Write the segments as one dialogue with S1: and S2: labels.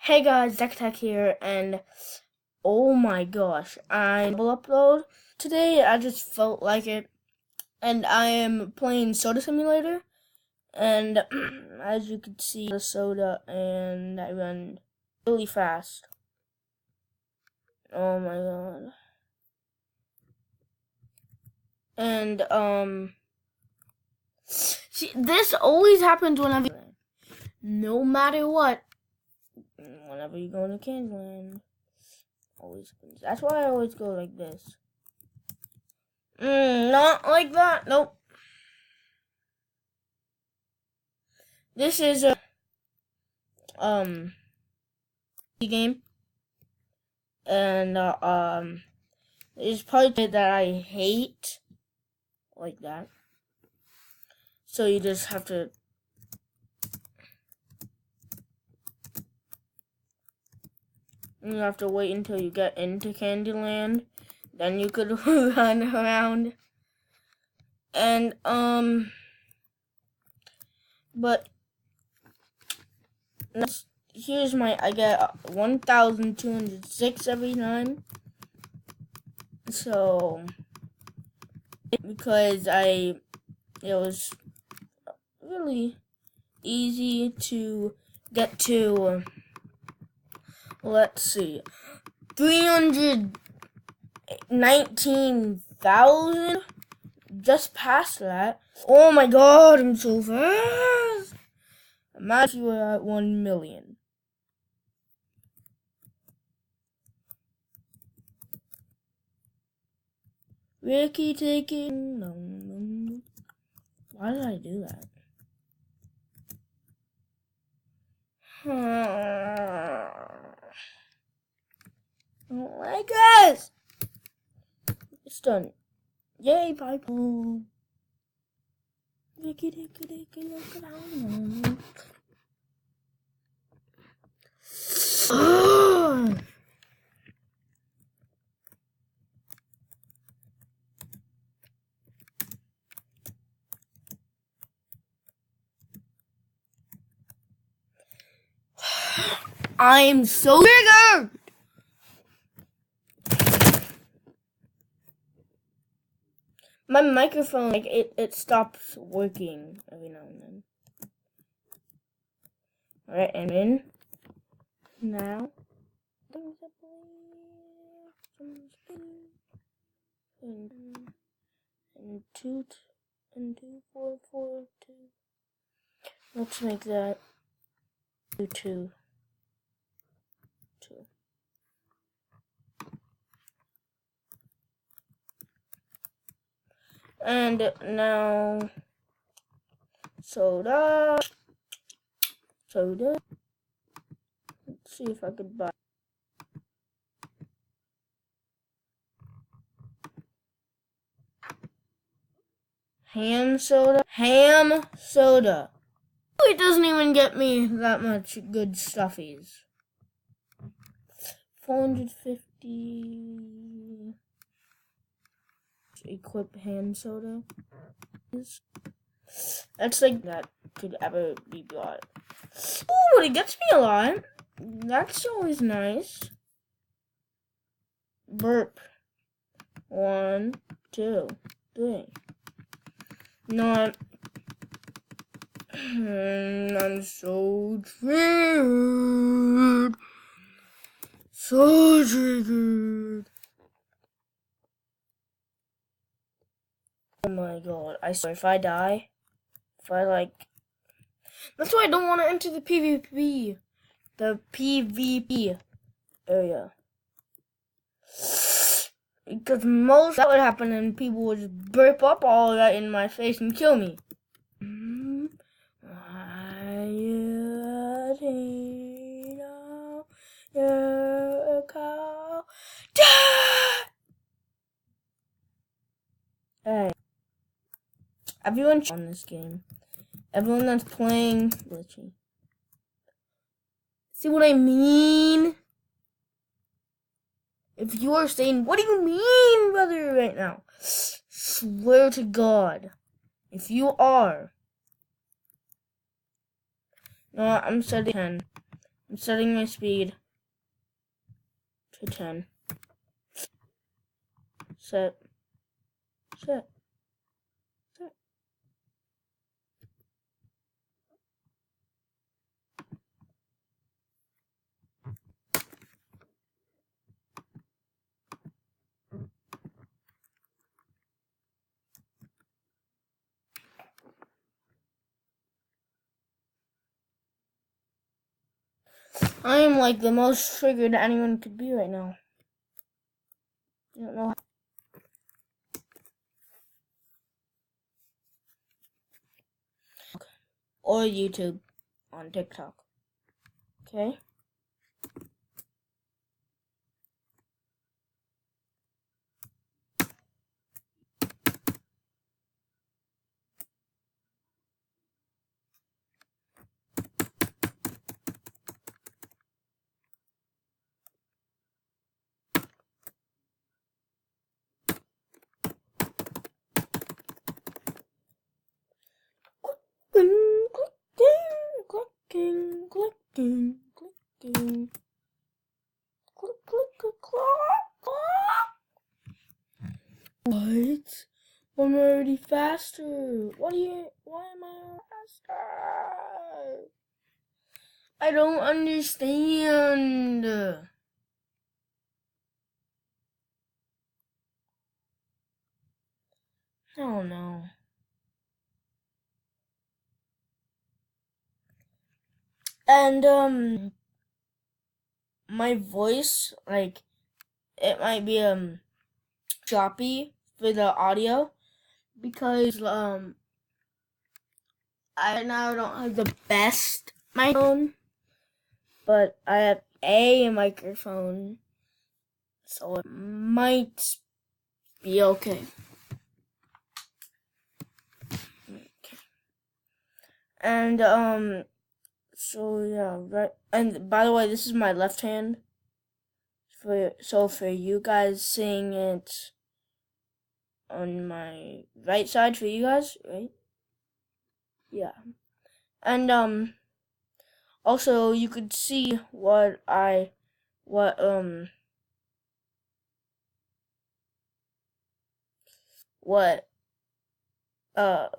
S1: Hey guys, Tech here, and oh my gosh, I will upload today. I just felt like it, and I am playing Soda Simulator, and as you can see, the soda, and I run really fast. Oh my god, and see, this always happens no matter what, whenever you go into Candyland. Always happens. That's why I always go like this. Not like that. Nope. This is a game, and there's part of it that I hate, like that. So you just have to. You have to wait until you get into Candyland, then you could run around. And but here's I get 1,206 every time. So because it was really easy to get to. Let's see, 319,000. Just past that. Oh my god, I'm so fast. Imagine you were at 1 million. Ricky taking. Why did I do that? I don't like this. It's done. Yay, Piper. Ricky, look around. I'm so triggered. My microphone, like, it stops working every now and then. Alright, I'm in. Now. And 2, 4, 4, 2. Let's make that 2, 2. And now soda. Let's see if I could buy ham soda. It doesn't even get me that much good stuffies. 450. Equip hand soda. That's like that could ever be bought. Ooh, it gets me a lot. That's always nice. Burp. 1, 2, 3. Not. I'm so triggered. So triggered. Oh my god, I swear if I die, that's why I don't want to enter the PvP area. Because that would happen and people would just burp up all that in my face and kill me. Hey, everyone on this game. Everyone that's playing glitchy. See what I mean? If you are saying, what do you mean, brother, right now? Swear to God. If you are. No, I'm setting 10. I'm setting my speed to 10. Set. I am like the most triggered anyone could be right now. I don't know how. Or YouTube on TikTok. Okay? Clicking, clicking, clicking. Click, click, click, clack. What? I'm already faster. Why am I faster? I don't understand. I don't know. And my voice, like, it might be choppy for the audio because I now don't have the best microphone, but I have a microphone, so it might be okay. And so yeah, right. And by the way, this is my left hand. For you guys seeing it on my right side for you guys, right? Yeah. And also you could see what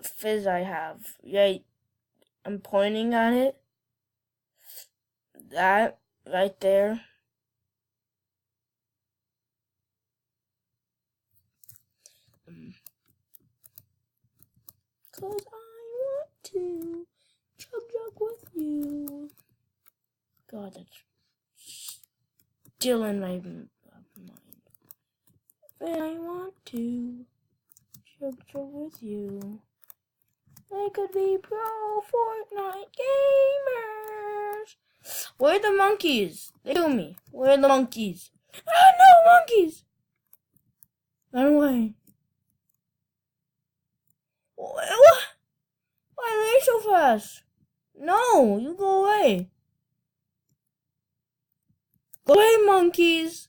S1: fizz I have. Yeah, I'm pointing at it. That right there. Cause I want to chug with you. God, that's still in my mind. And I want to chug with you. I could be pro Fortnite gamers. Where are the monkeys? They kill me. Where are the monkeys? Ah, no, monkeys! Run away. What? Why are they so fast? No, you go away. Go away, monkeys.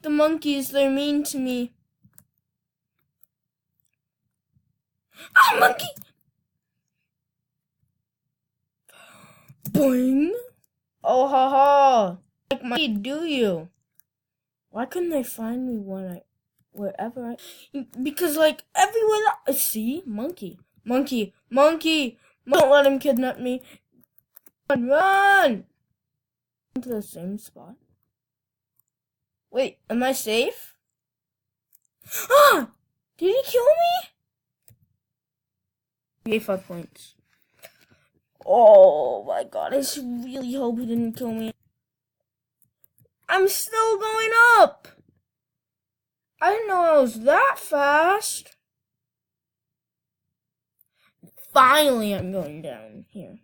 S1: The monkeys, they're mean to me. Ah, monkey! Boing! Oh, haha! Like monkey, do you? Why couldn't they find me wherever I... Because, like, everywhere I see, monkey. Don't let him kidnap me. Run! To the same spot. Wait, am I safe? Ah! Did he kill me? 5 points. Oh my god, I really hope he didn't kill me. I'm still going up! I didn't know I was that fast. Finally, I'm going down here.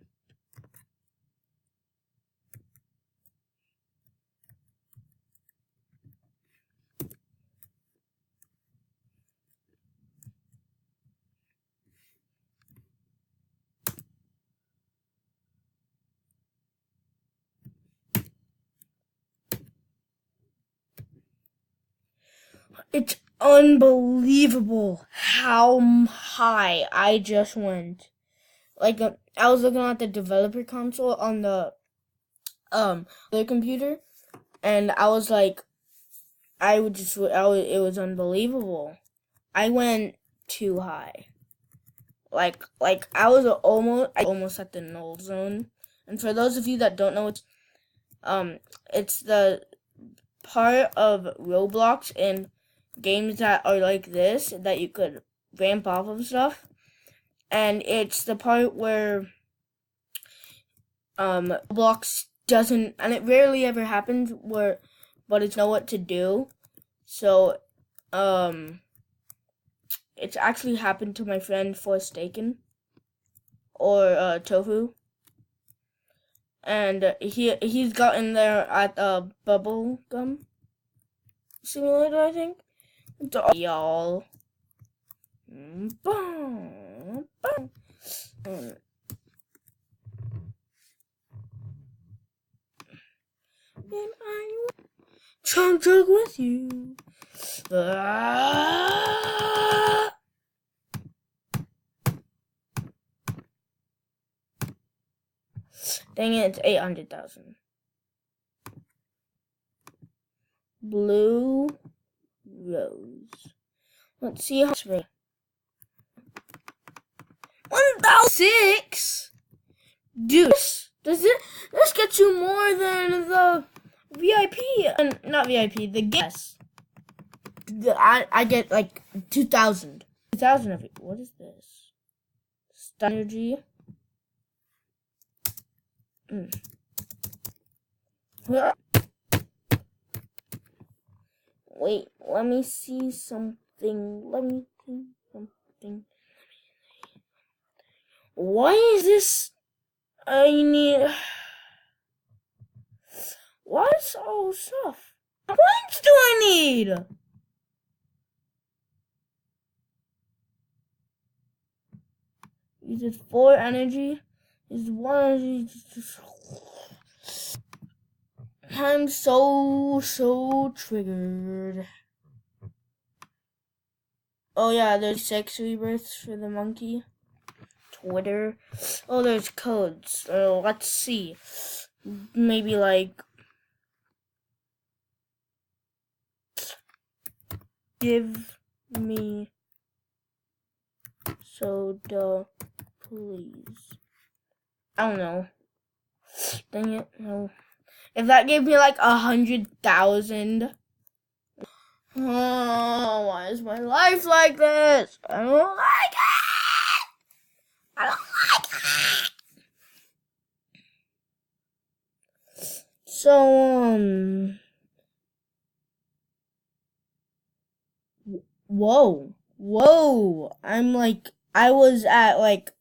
S1: It's unbelievable how high I just went. Like, I was looking at the developer console on the the computer, and I was like, it was unbelievable. I went too high. Like I was almost at the null zone. And for those of you that don't know, it's the part of Roblox and games that are like this that you could ramp off of stuff. And it's the part where Roblox doesn't, and it rarely ever happens where, but it's know what to do. So it's actually happened to my friend Forsaken or Tofu, and he's gotten there at Bubble Gum Simulator, I think. So, y'all. And I trying to joke with you. Dang it, it's 800,000. Blue rose. Let's see how much. 1,006? Dude, this gets you more than the VIP, not VIP, the guest. I get like 2,000. 2,000 of it. What is this? Energy. Wait, let me see something. Why is this? I need. What is all stuff? How much do I need? You did 4 energy. Is 1 energy. I'm so triggered. Oh yeah, there's 6 rebirths for the monkey. Twitter. Oh, there's codes. Let's see. Maybe like. Give me soda, please. I don't know. Dang it, no. If that gave me like 100,000. Oh, why is my life like this? I don't like it. I don't like it. So, whoa. I was at like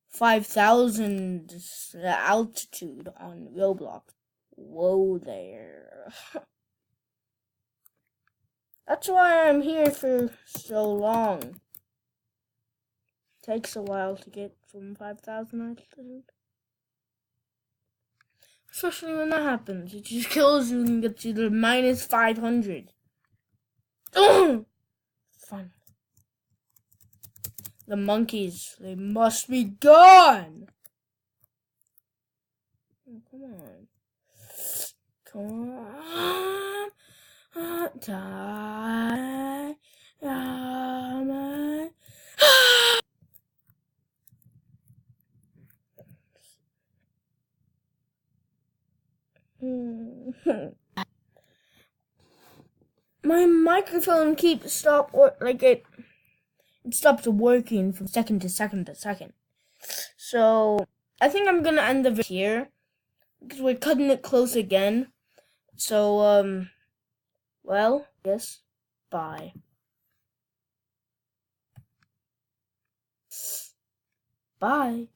S1: 5,000 altitude on Roblox. Whoa there. That's why I'm here for so long. Takes a while to get from 5,000 altitude. Especially when that happens. It just kills you and gets you to minus 500. Fun. The monkeys, they must be gone. Oh, come on. Die. My microphone keeps it stops working from second to second to second. So I think I'm gonna end the video here because we're cutting it close again. So well, yes, bye. Bye.